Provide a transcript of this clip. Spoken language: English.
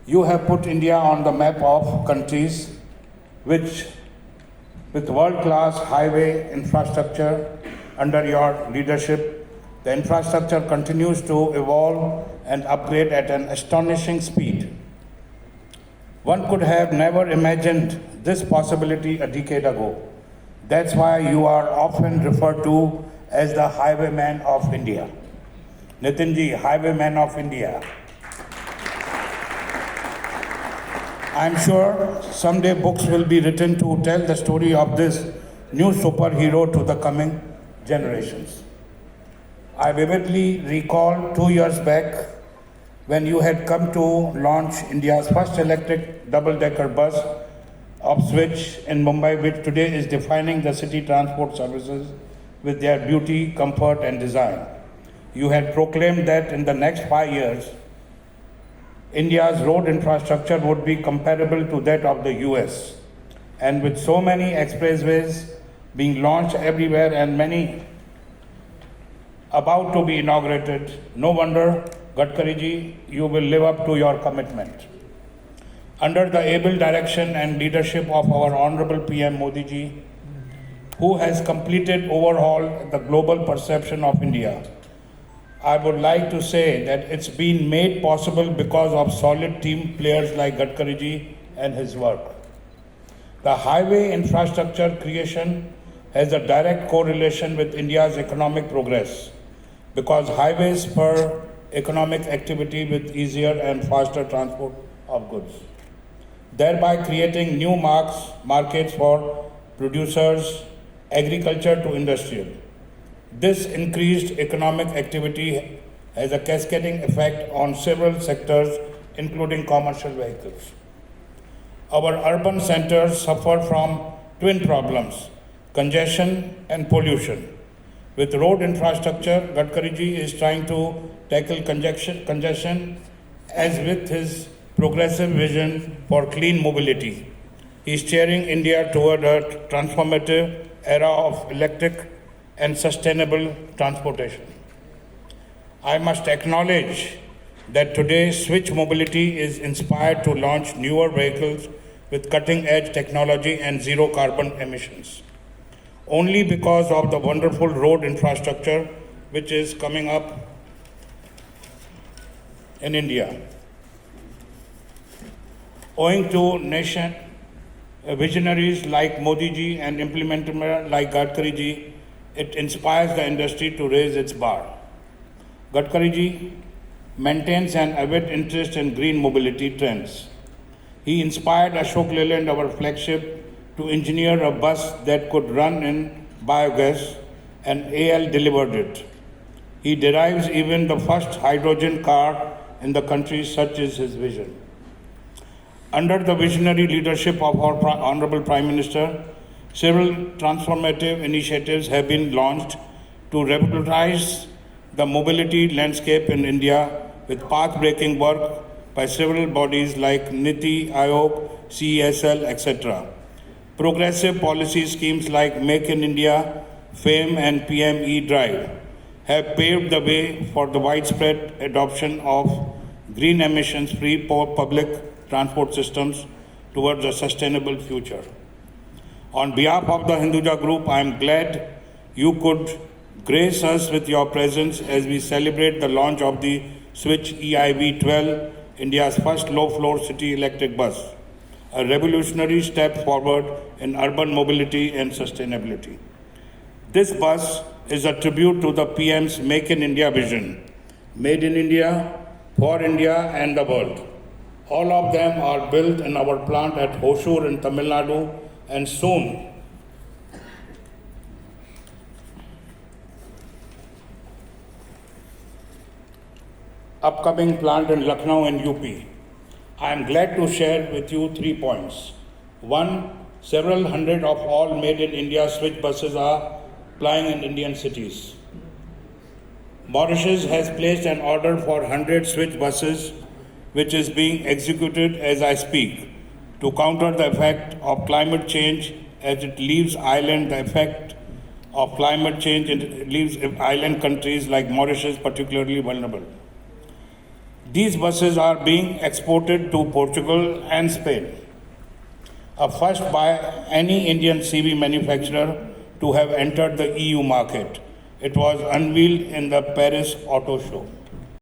You have put India on the map of countries which, with world-class highway infrastructure under your leadership, the infrastructure continues to evolve and upgrade at an astonishing speed. One could have never imagined this possibility a decade ago. That's why you are often referred to as the Highwayman of India. Nitinji, Highwayman of India. I'm sure someday books will be written to tell the story of this new superhero to the coming generations. I vividly recall 2 years back when you had come to launch India's first electric double-decker bus of Switch in Mumbai, which today is defining the city transport services with their beauty, comfort, and design. You had proclaimed that in the next 5 years, India's road infrastructure would be comparable to that of the US. And with so many expressways being launched everywhere and many about to be inaugurated, no wonder, Gadkariji, you will live up to your commitment. Under the able direction and leadership of our Honorable PM Modi ji, who has completed overhaul the global perception of India, I would like to say that it's been made possible because of solid team players like Gadkariji and his work. The highway infrastructure creation has a direct correlation with India's economic progress because highways spur economic activity with easier and faster transport of goods, thereby creating new markets for producers, agriculture to industrial. This increased economic activity has a cascading effect on several sectors, including commercial vehicles. Our urban centers suffer from twin problems, congestion and pollution. With road infrastructure, Gadkariji is trying to tackle congestion as with his progressive vision for clean mobility. He is steering India toward a transformative era of electric and sustainable transportation. I must acknowledge that today Switch Mobility is inspired to launch newer vehicles with cutting-edge technology and zero carbon emissions. Only because of the wonderful road infrastructure which is coming up in India. Owing to nation visionaries like Modi ji and implementers like Gadkari ji, it inspires the industry to raise its bar. Gadkari ji maintains an avid interest in green mobility trends. He inspired Ashok Leyland, our flagship, to engineer a bus that could run in biogas, and AL delivered it. He derives even the first hydrogen car in the country, such is his vision. Under the visionary leadership of our Honorable Prime Minister, several transformative initiatives have been launched to revolutionize the mobility landscape in India with path-breaking work by several bodies like NITI, Aayog, CESL, etc. Progressive policy schemes like Make in India, FAME and PME Drive have paved the way for the widespread adoption of green emissions-free public transport systems towards a sustainable future. On behalf of the Hinduja Group, I am glad you could grace us with your presence as we celebrate the launch of the Switch ईआईव 12, India's first low-floor city electric bus, a revolutionary step forward in urban mobility and sustainability. This bus is a tribute to the PM's Make in India vision, made in India, for India and the world. All of them are built in our plant at Hosur in Tamil Nadu, and soon upcoming plant in Lucknow and UP. I am glad to share with you 3 points. One, several hundred of all made in India Switch buses are plying in Indian cities. Mauritius has placed an order for 100 Switch buses, which is being executed as I speak, to counter the effect of climate change as it leaves island, the effect of climate change, and it leaves island countries like Mauritius particularly vulnerable. These buses are being exported to Portugal and Spain, a first by any Indian CV manufacturer to have entered the EU market. It was unveiled in the Paris Auto Show.